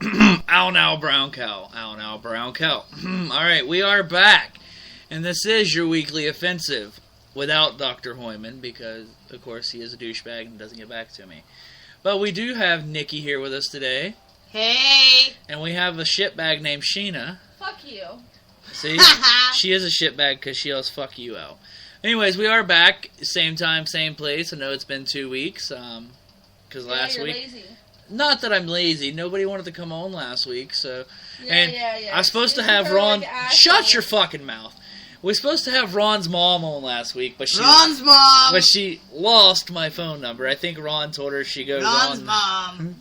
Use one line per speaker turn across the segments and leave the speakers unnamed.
Ow now, brown cow. Ow now, brown cow. Alright, we are back. And this is your weekly offensive without Dr. Hoyman because, of course, he is a douchebag and doesn't get back to me. But we do have Nikki here with us today.
Hey!
And we have a shitbag named Sheena.
Fuck you.
See? She is a shitbag because she yells fuck you out. Anyways, we are back. Same time, same place. I know it's been 2 weeks. Because last
you're
week...
lazy.
Not that I'm lazy. Nobody wanted to come on last week, so...
Yeah.
I was supposed to have Ron... Shut your fucking mouth. We were supposed to have Ron's mom on last week, but she...
Ron's mom!
But she lost my phone number. I think Ron told her she goes
Ron's
on...
mom.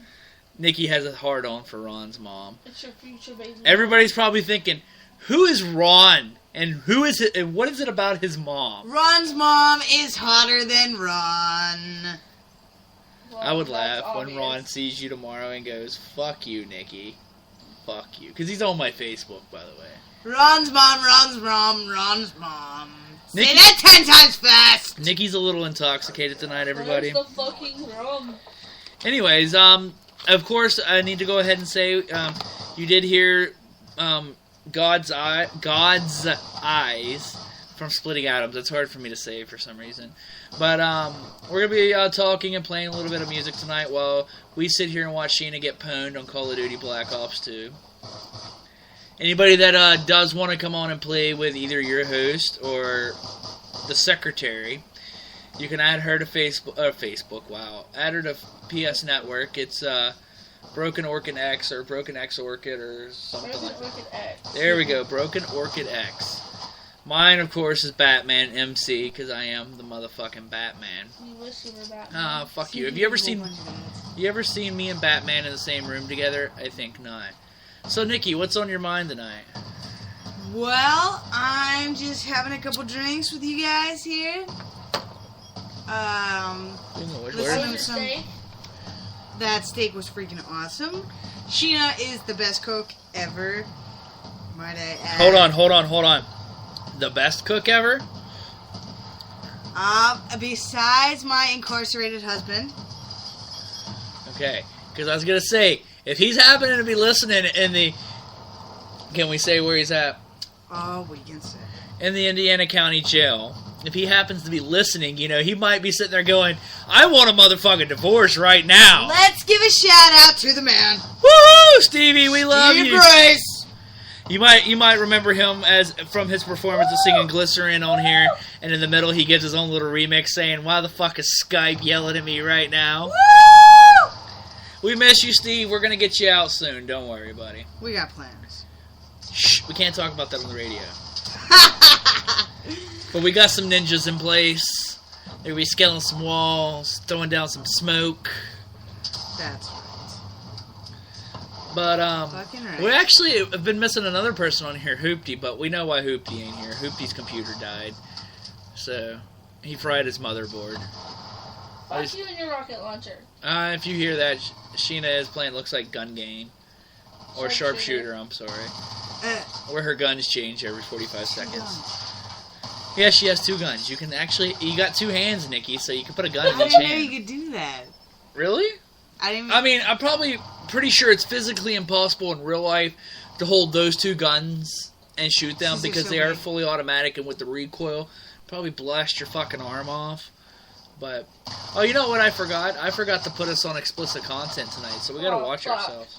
Nikki has a hard-on for Ron's mom.
It's your future baby.
Everybody's probably thinking, who is Ron? And who is it? And what is it about his mom?
Ron's mom is hotter than Ron.
Well,
I would
that's
laugh
obvious.
when Ron sees you tomorrow and goes, fuck you, Nikki. Fuck you. Because he's on my Facebook, by the way.
Ron's mom, Ron's mom, Ron's mom. Say
Nikki-
that 10 times fast!
Nikki's a little intoxicated tonight, everybody.
Where's the fucking rum?
Anyways, of course, I need to go ahead and say, you did hear, God's Eyes from Splitting Atoms. It's hard for me to say for some reason. But we're going to be talking and playing a little bit of music tonight while we sit here and watch Sheena get pwned on Call of Duty Black Ops 2. Anybody that does want to come on and play with either your host or the secretary, you can add her to Facebook. Wow. Add her to PS Network. It's Broken Orchid X or Broken X Orchid or something
Broken
like that.
Orchid X.
There we go, Broken Orchid X. Mine, of course, is Batman MC, because I am the motherfucking Batman.
You wish you were Batman.
Ah, fuck you. Have you ever seen me and Batman in the same room together? I think not. So, Nikki, what's on your mind tonight?
Well, I'm just having a couple drinks with you guys here. Listen to some... That steak was freaking awesome. Sheena is the best cook ever. Might I add.
Hold on. The best cook ever?
Besides my incarcerated husband.
Okay, because I was going to say, if he's happening to be listening in the... Can we say where he's at?
Oh, we can say.
In the Indiana County Jail. If he happens to be listening, he might be sitting there going, I want a motherfucking divorce right now.
Let's give a shout out to the man.
Woohoo, Stevie, we love
Steve
you.
Grace.
You might remember him as from his performance of singing Glycerin on here, and in the middle he gives his own little remix saying, why the fuck is Skype yelling at me right now?
Woo!
We miss you, Steve. We're going to get you out soon. Don't worry, buddy.
We got plans.
Shh, we can't talk about that on the radio. But we got some ninjas in place. They're going to be scaling some walls, throwing down some smoke.
That's right.
But,
Fucking right.
we actually have been missing another person on here, Hoopty, but we know why Hoopty ain't here. Hoopty's computer died. So, he fried his motherboard.
Fuck you and your rocket launcher.
If you hear that, Sheena is playing Looks Like Gun Game. Or Sharpshooter, I'm sorry. Where her guns change every 45 seconds. Yeah, she has 2 guns. You got 2 hands, Nikki, so you can put a gun in
I
each
didn't know
hand.
you could do that.
Really? I mean, I'm probably pretty sure it's physically impossible in real life to hold those 2 guns and shoot them because they are fully automatic and with the recoil, probably blast your fucking arm off. But, oh, you know what I forgot? I forgot to put us on explicit content tonight, so we gotta watch ourselves.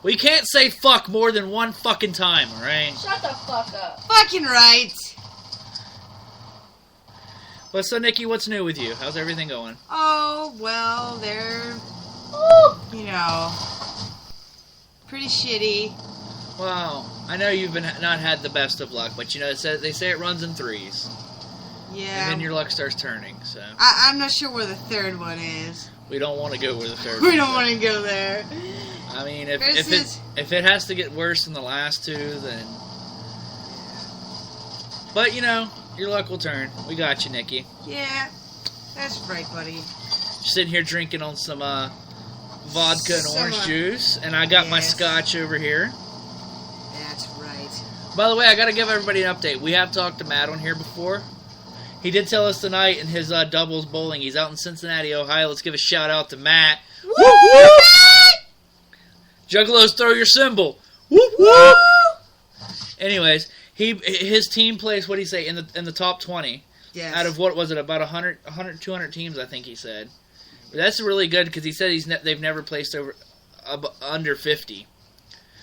We can't say fuck more than one fucking time, alright?
Shut the fuck up.
Fucking right.
But so, Nikki, what's new with you? How's everything going?
Oh, well, they're, pretty shitty.
Wow, I know you've not had the best of luck, but they say it runs in 3s.
Yeah.
And then your luck starts turning, so.
I'm not sure where the third one is.
We don't want to go where the third
We don't want to go there.
I mean, if it has to get worse than the last 2, then... But, your luck will turn. We got you, Nikki.
Yeah, that's right, buddy.
Sitting here drinking on some vodka and orange juice, and I got my scotch over here.
That's right.
By the way, I got to give everybody an update. We have talked to Matt on here before. He did tell us tonight in his doubles bowling. He's out in Cincinnati, Ohio. Let's give a shout out to Matt.
Woo!
Juggalos, throw your symbol. Whoop whoop. Anyways, his team placed, what did he say, in the top 20.
Yes.
Out of, what was it, about 100, 200 teams, I think he said. But that's really good because he said they've never placed under 50.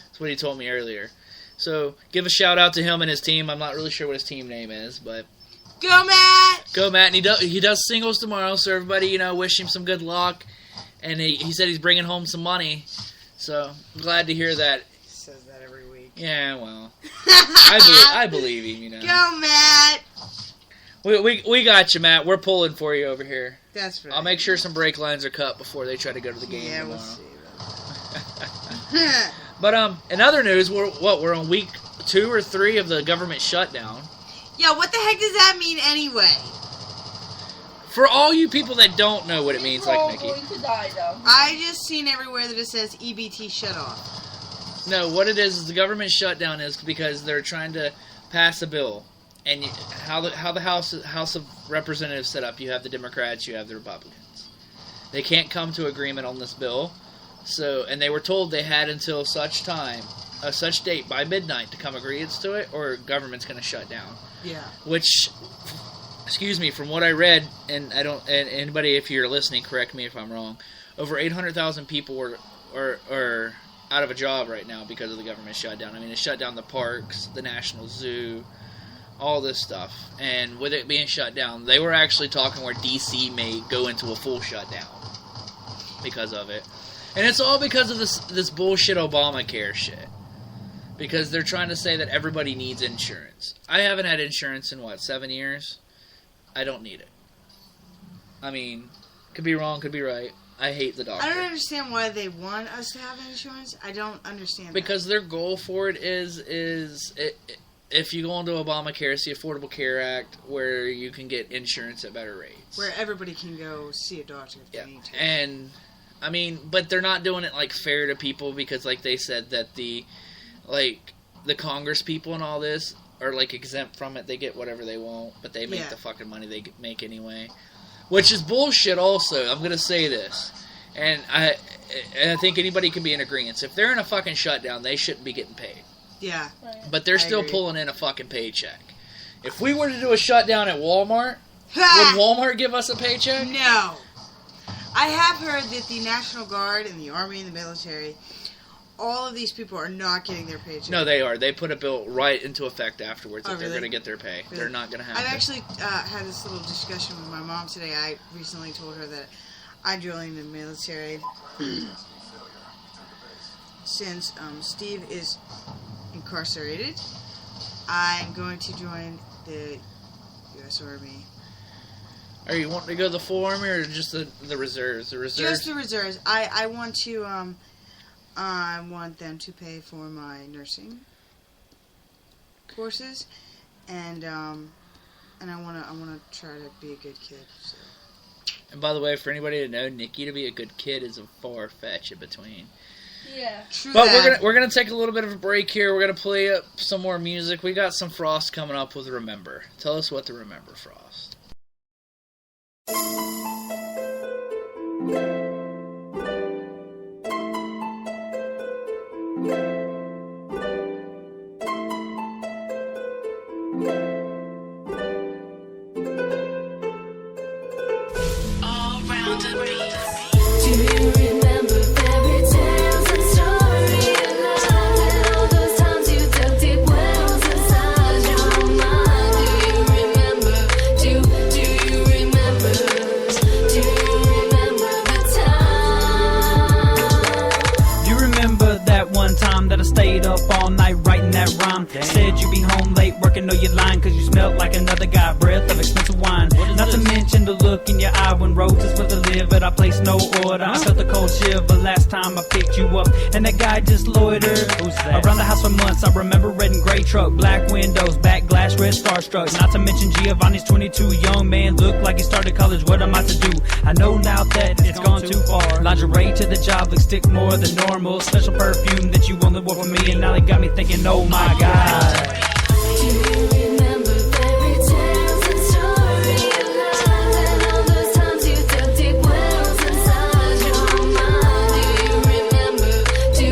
That's what he told me earlier. So give a shout out to him and his team. I'm not really sure what his team name is, but
go Matt!
Go Matt! And he does singles tomorrow, so everybody wish him some good luck. And he said he's bringing home some money, so I'm glad to hear that.
He says that every week.
Yeah, well, I believe him.
Go Matt!
We got you, Matt. We're pulling for you over here.
That's right.
I'll make sure some brake lines are cut before they try to go to the game tomorrow.
We'll see.
But in other news, we're on week 2 or 3 of the government shutdown.
Yeah, what the heck does that mean anyway?
For all you people that don't know what it means, like Nikki.
Going to die, though.
I just seen everywhere that it says EBT shut off.
No, what it is the government shutdown is because they're trying to pass a bill. And how the House of Representatives set up, you have the Democrats, you have the Republicans. They can't come to agreement on this bill. And they were told they had until such date by midnight to come agreements to it, or government's going to shut down.
Yeah.
Which, excuse me, from what I read, and anybody, if you're listening, correct me if I'm wrong, over 800,000 people are out of a job right now because of the government shutdown. I mean, it shut down the parks, the National Zoo, all this stuff. And with it being shut down, they were actually talking where D.C. may go into a full shutdown because of it. And it's all because of this bullshit Obamacare shit. Because they're trying to say that everybody needs insurance. I haven't had insurance in, 7 years? I don't need it. I mean, could be wrong, could be right. I hate the doctor.
I don't understand why they want us to have insurance. I don't understand
because their goal for it is if you go into Obamacare, it's the Affordable Care Act, where you can get insurance at better rates.
Where everybody can go see a doctor if they need to.
And, I mean, but they're not doing it, fair to people because, they said that the Congress people and all this are, exempt from it. They get whatever they want, but they make the fucking money they make anyway. Which is bullshit also. I'm going to say this. And I think anybody can be in agreement. If they're in a fucking shutdown, they shouldn't be getting paid.
Yeah.
But they're still pulling in a fucking paycheck. If we were to do a shutdown at Walmart, would Walmart give us a paycheck?
No. I have heard that the National Guard and the Army and the military, all of these people are not getting their paycheck.
No, they are. They put a bill right into effect afterwards that
really?
they're going to get their pay.
Really?
They're not going to have
I've actually had this little discussion with my mom today. I recently told her that I joined the military since Steve is incarcerated. I'm going to join the U.S. Army.
Are you wanting to go the full Army or just the reserves? The reserves?
Just the reserves. I want to. I want them to pay for my nursing courses, and I want to try to be a good kid. So.
And by the way, for anybody to know, Nikki to be a good kid is a far fetch in between.
Yeah.
True.
But we're gonna take a little bit of a break here. We're gonna play up some more music. We got some Frost coming up with Remember. Tell us what to remember, Frost.
Stayed up all night writing that rhyme. Said you be home late working, know you're lying, cause you smelled like another guy, breath of expensive wine. Not to mention the look in your eye when roses was delivered. I placed no order. I felt the cold shiver last time I picked you up, and that guy just loitered around the house for months. I remember red and gray truck, black windows, back glass, red starstruck. Not to mention Giovanni's 22, young man, looked like he started college. What am I to do? I know now that it's gone too far. Lingerie to the job, lipstick more than normal. Special perfume that you only wore for me, and now they got me thinking, oh my God.
Do you remember fairy tales and storylines and all those times you dug deep wells inside your mind? Do you remember? Do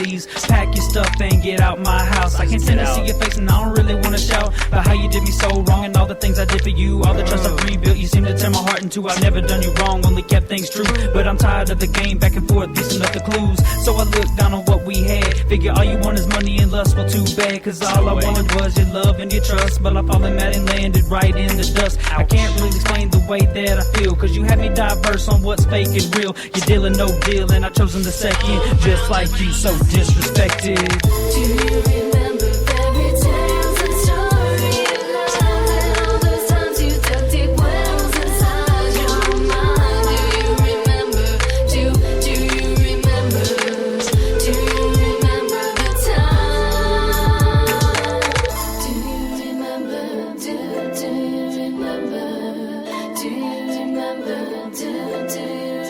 please pack your stuff and get out my house. I can't stand to see your face and I don't really wanna shout about how you did me so wrong and all the things I did for you, all the trust I've rebuilt. You seem to turn my heart into I've never done you wrong, only kept things true. But I'm tired of the game, back and forth, piecing up the clues. So I look down on what we had, figure all you want is money and lust. Well, too bad, cause all I wanted was your love and your trust. But I'm falling mad and landed right in the dust. I can't really explain the way that I feel, cause you had me diverse on what's fake and real. You're dealing no deal and I've chosen the second, just like you, so disrespected.
Do you remember fairy tales and story of love and all those times you dug deep wells inside your mind? Do you remember? Do you remember? Do you remember the time? Do you remember? Do you remember? Do you remember? Do you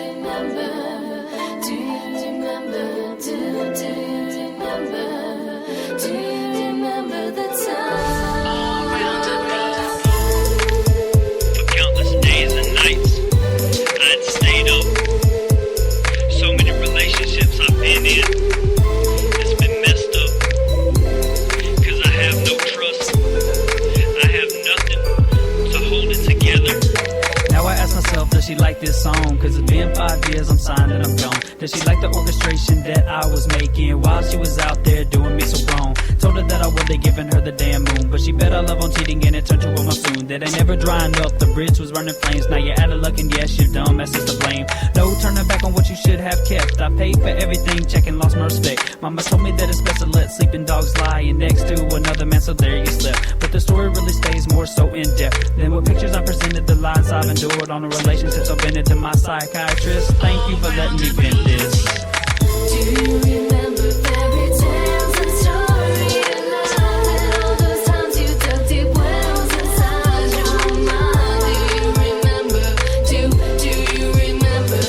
remember? Do you remember? Do you remember? Do you remember the time?
For countless days and nights, I'd stayed up. So many relationships I've been in, it's been messed up. Cause I have no trust, I have nothing to hold it together.
Now I ask myself, does she like this song? Cause it's been 5 years, I'm signed and I'm gone. Does she like the orchestration that I was making while she was out there doing me so wrong? Told her that I would have given her the damn moon, but she bet I love on cheating and it turned to a monsoon. That ain't never drying up, the bridge was running flames. Now you're out of luck and yes, you're dumb, that's just the blame. No turning back on what you should have kept. I paid for everything, check and lost my respect. Mama told me that it's best to let sleeping dogs lie next to another man, so there you slept. But the story really stays more so in depth than what pictures I presented, the lies I've endured on the relationships I've been into. My psychiatrist, thank you for letting me vent this.
Do you remember fairy tales and story of love and all those times you dug deep wells inside your mind? Do you remember? Do you remember?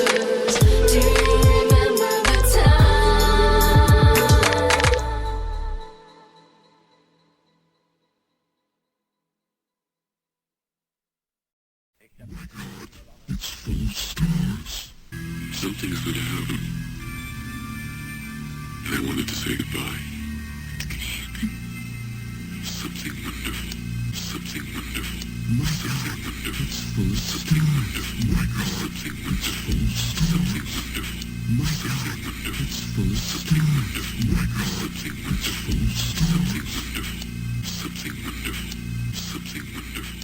Do you remember the time?
It's full of stars. Something's gonna happen. And I wanted to say goodbye. It's gonna happen. Something wonderful. Something wonderful. Something wonderful. Something wonderful. Something wonderful. Something wonderful. Something wonderful. Something wonderful. Something wonderful. Something wonderful. Something wonderful. Something wonderful.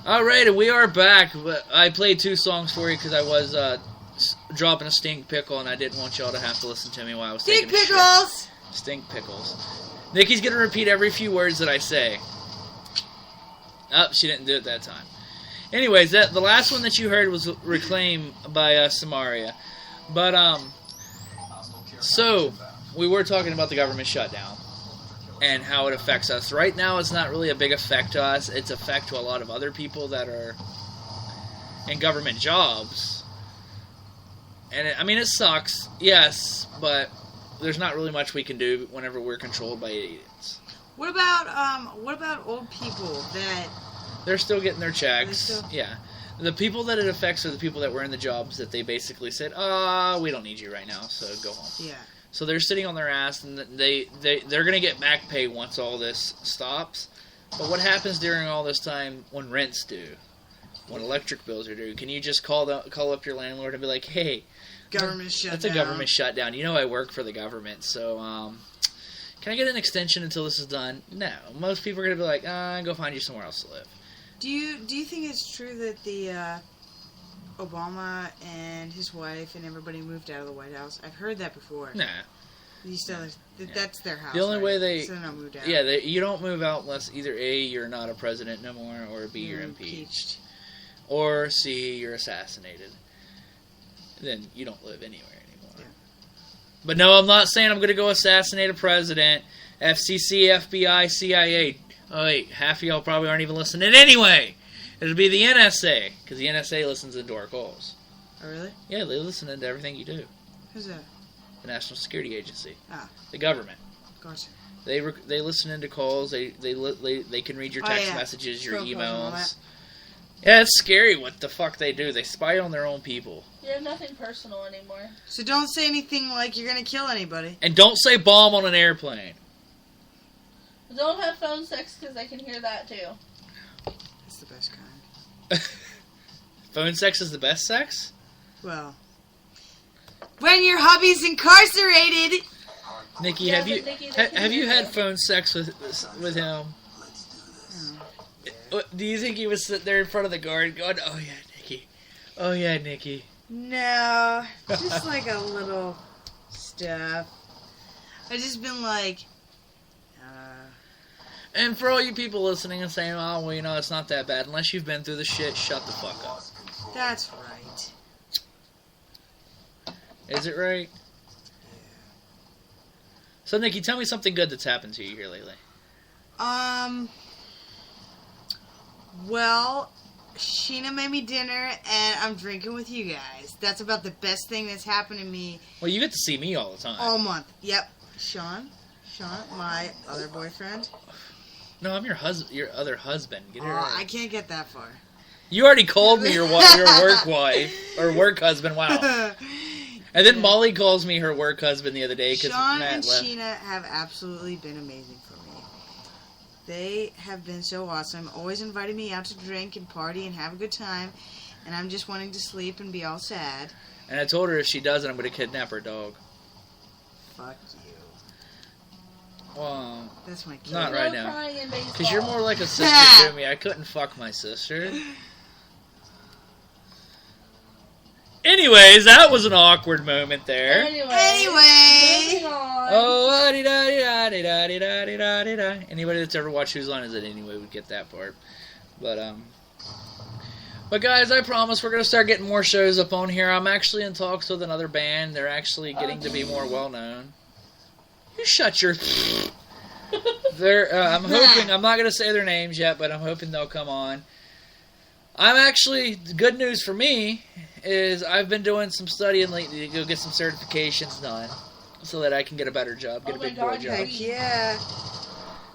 Alright, we are back. I played 2 songs for you because I was dropping a stink pickle, and I didn't want y'all to have to listen to me while I was
Stink
taking a shit.
pickles!
Stink pickles. Nikki's going to repeat every few words that I say. Oh, she didn't do it that time. Anyways, the last one that you heard was Reclaim by Samaria. But, so, we were talking about the government shutdown and how it affects us. Right now, it's not really a big effect to us. It's an effect to a lot of other people that are in government jobs. And, it sucks, yes, but there's not really much we can do whenever we're controlled by idiots.
What about old people that...
They're still getting their checks.
Still...
Yeah. The people that it affects are the people that were in the jobs that they basically said, we don't need you right now, so go home.
Yeah.
So they're sitting on their ass, and they're going to get back pay once all this stops. But what happens during all this time when rent's due? When electric bills are due? Can you just call up your landlord and be like, hey...
Government shutdown.
That's a government shutdown. You know I work for the government, so can I get an extension until this is done? No. Most people are going to be like, go find you somewhere else to live.
Do you think it's true that the Obama and his wife and everybody moved out of the White House? I've heard that before.
Nah.
That's their house.
The only way
so they're not moved out.
Yeah, you don't move out unless either A, you're not a president no more, or B, you're impeached. Or C, you're assassinated. Then you don't live anywhere anymore. Yeah. But no, I'm not saying I'm going to go assassinate a president, FCC, FBI, CIA. Oh, wait, half of y'all probably aren't even listening anyway. It'll be the NSA, because the NSA listens into our calls.
Oh, really?
Yeah, they listen into everything you do.
Who's that?
The National Security Agency.
Ah.
The government.
Gotcha.
They listen into calls. They can read your text messages, your emails. Yeah, it's scary what the fuck they do. They spy on their own people.
You have nothing personal anymore.
So don't say anything like you're going to kill anybody.
And don't say bomb on an airplane.
Don't have phone sex because I can hear that too.
That's the best kind.
Phone sex is the best sex?
Well, when your hubby's incarcerated.
Nikki, have you had phone sex with him? Do you think he was sitting there in front of the guard going, oh yeah, Nikki. Oh yeah, Nikki.
No, just like a little stuff. I just been like...
And for all you people listening and saying, oh, well, it's not that bad. Unless you've been through the shit, shut the fuck up.
That's right.
Is it right? Yeah. So, Nikki, tell me something good that's happened to you here lately.
Well, Sheena made me dinner, and I'm drinking with you guys. That's about the best thing that's happened to me.
Well, you get to see me all the time.
All month. Yep. Sean, my other boyfriend.
No, I'm your other husband. Get it right.
I can't get that far.
You already called me your work wife or work husband. Wow. And then Molly calls me her work husband the other day because
Sean
Matt
and
left.
Sheena have absolutely been amazing for me. They have been so awesome. Always inviting me out to drink and party and have a good time. And I'm just wanting to sleep and be all sad.
And I told her if she doesn't, I'm going to kidnap her dog.
Fuck you.
Well,
that's my kid.
Not right
No
now.
crying in baseball.
Because you're more like a sister to me. I couldn't fuck my sister. Anyways, that was an awkward moment there.
Anyway.
Moving on.
Oh, da-di-da-di-da-di-da-di-da-di-da. Anybody that's ever watched Whose Line Is It Anyway would get that part. But guys, I promise we're going to start getting more shows up on here. I'm actually in talks with another band. They're actually getting to be more well-known. You shut your... I'm hoping... I'm not going to say their names yet, but I'm hoping they'll come on. I'm actually... Good news for me is I've been doing some studying lately to go get some certifications done so that I can get a better job, get a big boy job.
Heck yeah.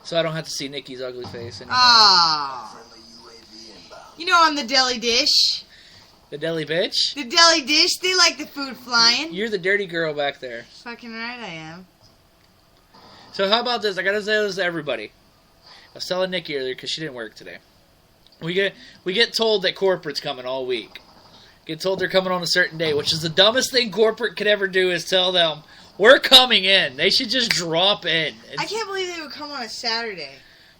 So I don't have to see Nikki's ugly face anymore.
Ah. You know I'm the deli dish.
The deli bitch?
The deli dish. They like the food flying.
You're the dirty girl back there.
Fucking right I am.
So how about this? I gotta say this to everybody. I was telling Nikki earlier because she didn't work today. We get told that corporate's coming all week. Get told they're coming on a certain day, which is the dumbest thing corporate could ever do is tell them, we're coming in. They should just drop in.
I can't believe they would come on a Saturday.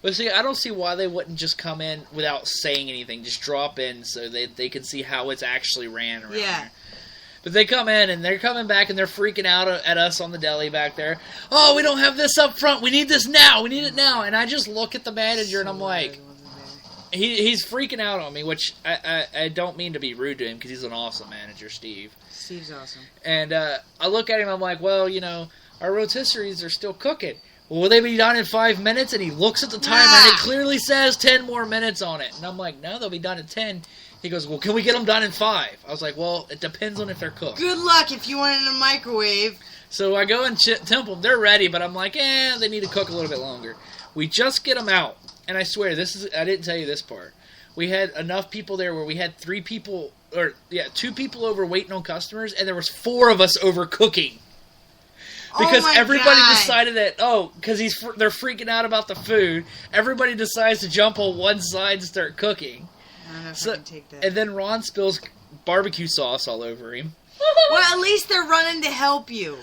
But see, I don't see why they wouldn't just come in without saying anything. Just drop in so they can see how it's actually ran around
Yeah.
there. But they come in, and they're coming back, and they're freaking out at us on the deli back there. Oh, we don't have this up front. We need this now. We need it now. And I just look at the manager, and I'm like, he's freaking out on me, which I don't mean to be rude to him, because he's an awesome manager, Steve.
Steve's awesome.
And I look at him, I'm like, well, you know, our rotisseries are still cooking. Well, will they be done in 5 minutes? And he looks at the timer, and it clearly says 10 more minutes on it. And I'm like, no, they'll be done in 10. He goes, well, can we get them done in 5? I was like, well, it depends on if they're cooked.
Good luck if you want it in a microwave.
So I go and temple them. They're ready, but I'm like, they need to cook a little bit longer. We just get them out. And I swear, I didn't tell you this part. We had enough people there where we had 2 people over waiting on customers, and there was 4 of us over cooking. Because everybody decided that, because they're freaking out about the food, everybody decides to jump on one side and start cooking.
I don't know if I can take that.
And then Ron spills barbecue sauce all over him.
Well, at least they're running to help you.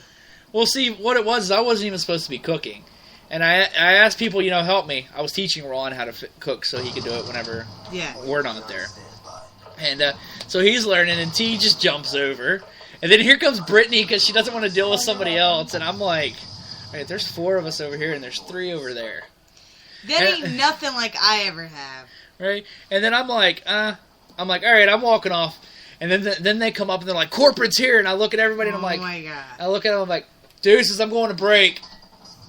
Well, see, what it was is I wasn't even supposed to be cooking. And I asked people, help me. I was teaching Ron how to cook so he could do it whenever we're not there. And so he's learning, and T just jumps over. And then here comes Brittany because she doesn't want to deal with somebody else. And I'm like, all right, there's 4 of us over here, and there's 3 over there.
That ain't nothing like I ever have.
Right? And then I'm like, all right, I'm walking off. And then they come up, and they're like, corporate's here. And I look at everybody, and I'm like,
oh my God.
I look at them, I'm like, deuces, I'm going to break.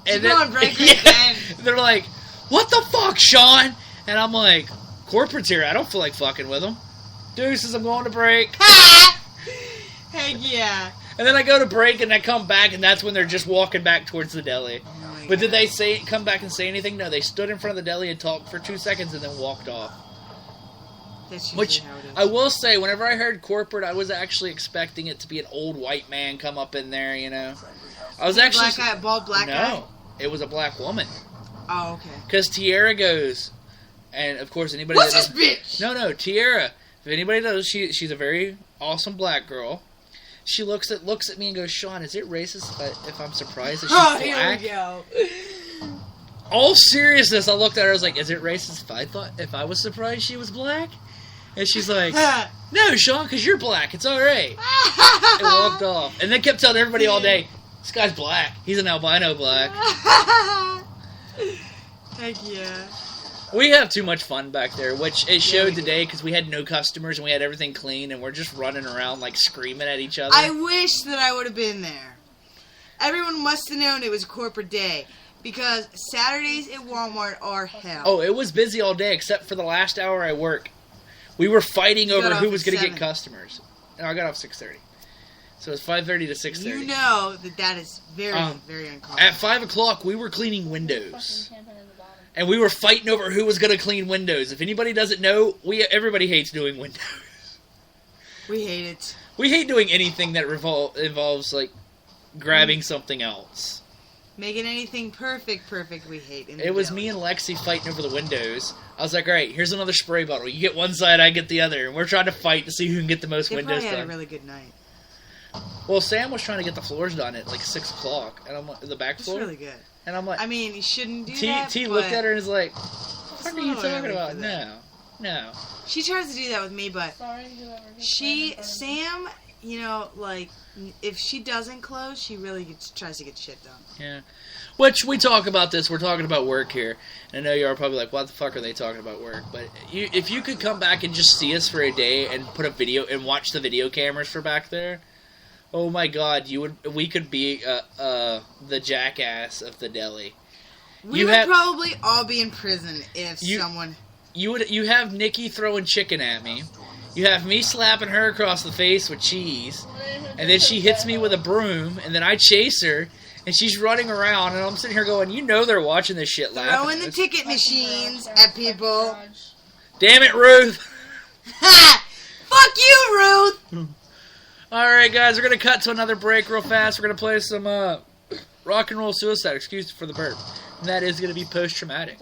And
You're going to break again.
They're like, what the fuck, Sean? And I'm like, corporate's here. I don't feel like fucking with them. Deuces, I'm going to break.
Heck yeah.
And then I go to break, and I come back, and that's when they're just walking back towards the deli.
Oh
But did they come back and say anything? No, they stood in front of the deli and talked for 2 seconds and then walked off.
That's usually
Which,
how it is.
I will say, whenever I heard corporate, I was actually expecting it to be an old white man come up in there, I was actually...
Bald black guy?
No, it was a black woman.
Oh, okay.
Because Tiara goes, and of course anybody...
What's this bitch?
No, Tiara. If anybody knows, she's a very awesome black girl. She looks at me and goes, Sean, is it racist if I'm surprised that she's black?
Here we go.
All seriousness, I looked at her, I was like, is it racist if I was surprised she was black? And she's like, no, Sean, because you're black, it's alright. And walked off. And then kept telling everybody all day, this guy's black. He's an albino black.
Heck yeah.
We have too much fun back there, which it showed today because we had no customers and we had everything clean and we're just running around like screaming at each other.
I wish that I would have been there. Everyone must have known it was a corporate day because Saturdays at Walmart are hell.
Oh, it was busy all day except for the last hour I work. We were fighting over who was going to get customers. And I got off 6:30. So it's 5:30 to 6:30.
You know that is very, very uncommon.
At 5 o'clock, we were cleaning windows. And we were fighting over who was going to clean windows. If anybody doesn't know, everybody hates doing windows.
We hate it.
We hate doing anything that involves, like, grabbing something else.
Making anything perfect, we hate.
It was me and Lexi fighting over the windows. I was like, all right, here's another spray bottle. You get one side, I get the other. And we're trying to fight to see who can get the most windows done.
They probably had a really good night.
Well, Sam was trying to get the floors done at, like, 6 o'clock. And I'm like, the back floor.
That's really good.
And I'm like...
I mean, you shouldn't do that,
T looked at her and is like, what are you talking about? No.
She tries to do that with me, but Sam, like, if she doesn't close, she really tries to get shit done.
Yeah. Which, we talk about this, we're talking about work here. And I know you're probably like, what the fuck are they talking about work? But if you could come back and just see us for a day and put a video, and watch the video cameras for back there, oh my god, we could be the jackass of the deli.
We would probably all be in prison if someone...
You have Nikki throwing chicken at me. You have me slapping her across the face with cheese. And then she hits me with a broom, and then I chase her, and she's running around, and I'm sitting here going, they're watching this shit laughing.
Throwing the ticket machines at people.
Damn it, Ruth!
Ha! Fuck you, Ruth!
Alright, guys, we're going to cut to another break real fast. We're going to play some rock and roll suicide, excuse for the burp. And that is going to be post-traumatic.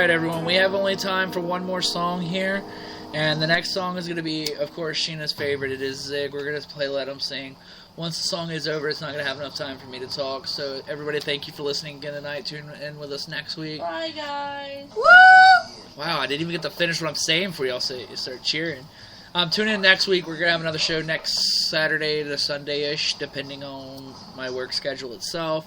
Alright, everyone, we have only time for one more song here. And the next song is going to be, of course, Sheena's favorite. It is Zig. We're going to play Let 'Em Sing. Once the song is over, it's not going to have enough time for me to talk. So, everybody, thank you for listening again tonight. Tune in with us next week.
Bye, guys.
Wow, I didn't even get to finish what I'm saying before y'all start cheering. Tune in next week. We're going to have another show next Saturday to Sunday-ish, depending on my work schedule itself.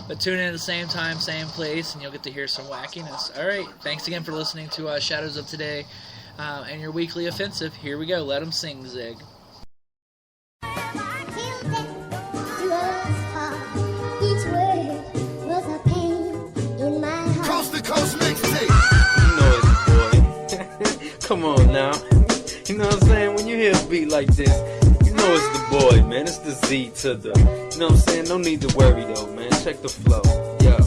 But tune in at the same time, same place, and you'll get to hear some wackiness. Alright, thanks again for listening to Shadows of Today and your weekly offensive. Here we go. Let 'em sing, Zig.
Coast to coast mixtape.
You know it's the boy. Come on now. You know what I'm saying? When you hear a beat like this, you know it's the boy, man. It's the Z to the. You know what I'm saying? No need to worry though, man. Check the flow. Yo.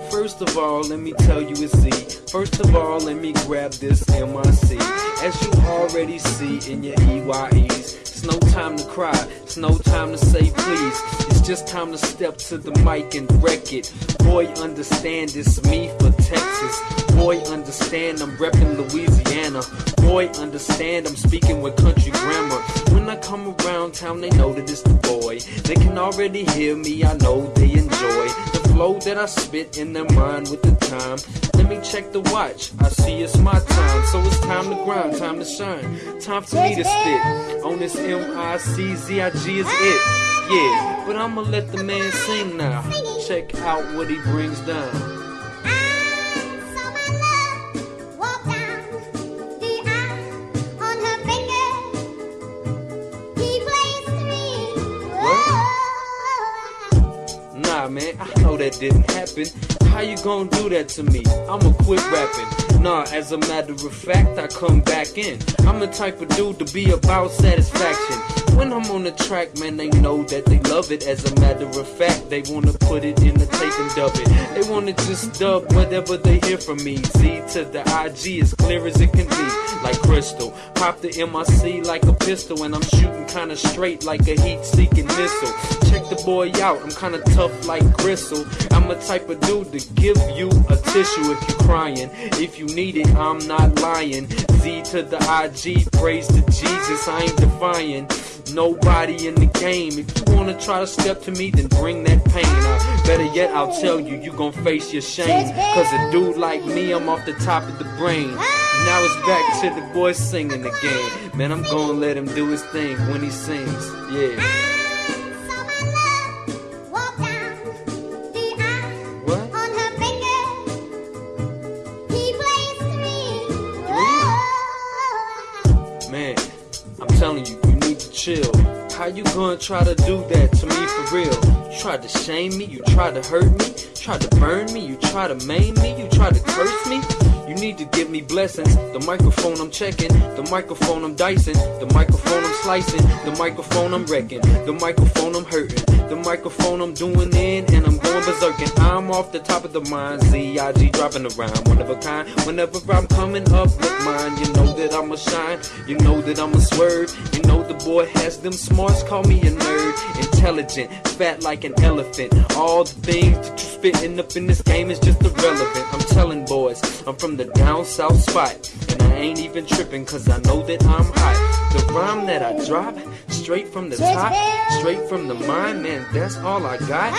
First of all, let me tell you it's Z. First of all, let me grab this MIC. As you already see in your EYEs, it's no time to cry, it's no time to say please. It's just time to step to the mic and wreck it. Boy, understand it's me for Texas. Boy, understand I'm reppin' Louisiana. Boy, understand I'm speaking with country grammar. When I come around town, they know that it's the boy. They can already hear me, I know they enjoy the flow that I spit in their mind with the time. Let me check the watch, I see it's my time. So it's time to grind, time to shine, time for me to spit. On this MICZIG is it, yeah. But I'ma let the man sing now. Check out what he brings down. Nah, man, I know that didn't happen. How you gonna do that to me? I'ma quit rapping. Nah, as a matter of fact, I come back in. I'm the type of dude to be about satisfaction. When I'm on the track, man, they know that they love it. As a matter of fact, they wanna put it in the tape and dub it. They wanna just dub whatever they hear from me. Z to the IG, as clear as it can be. Like crystal, pop the MIC like a pistol, and I'm shooting kinda straight like a heat-seeking missile. Check the boy out, I'm kinda tough like gristle. I'm the type of dude to give you a tissue if you're crying. If you need it, I'm not lying. Z to the IG, praise to Jesus, I ain't defying nobody in the game. If you wanna try to step to me, then bring that pain out. Better yet, I'll tell you, you gon' face your shame. Cause a dude like me, I'm off the top of the brain. Now it's back to the boy singing again. Man, I'm gonna let him do his thing when he sings. Yeah. What? Man, I'm telling you, you need to chill. How you gonna try to do that to me for real? You tried to shame me, you tried to hurt me, tried to burn me, you tried to maim me, you tried to curse me. You need to give me blessings. The microphone I'm checking, the microphone I'm dicing, the microphone I'm slicing, the microphone I'm wrecking, the microphone I'm hurting, the microphone I'm doing in and I'm going berserking. I'm off the top of the mind, ZIG dropping the rhyme, one of a kind. Whenever I'm coming up with mine, you know that I'ma shine, you know that I'ma swerve, you know the boy has them smarts, call me a nerd, intelligent, fat like an elephant. All the things that you spitting up in this game is just irrelevant. I'm telling boys, I'm from the down south spot, and I ain't even tripping cause I know that I'm hot. The rhyme that I drop, straight from the top, straight from the mind, man, that's all I got.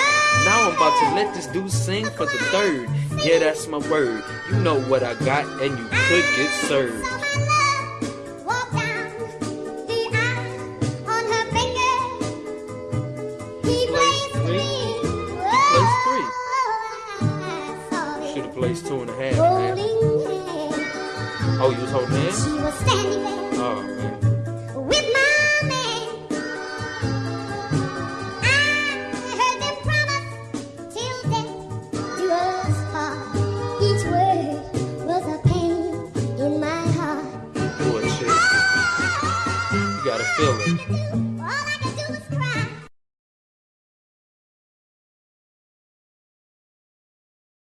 Now I'm about to let this dude sing for the third. Yeah, that's my word. You know what I got, and you could get served. Place 2.5, man. Oh, you was holding hands?
She was standing there.
Oh, man.
With my man. I heard them promise till death do us part. Each word was a pain in my heart.
Bullshit. You gotta feel it.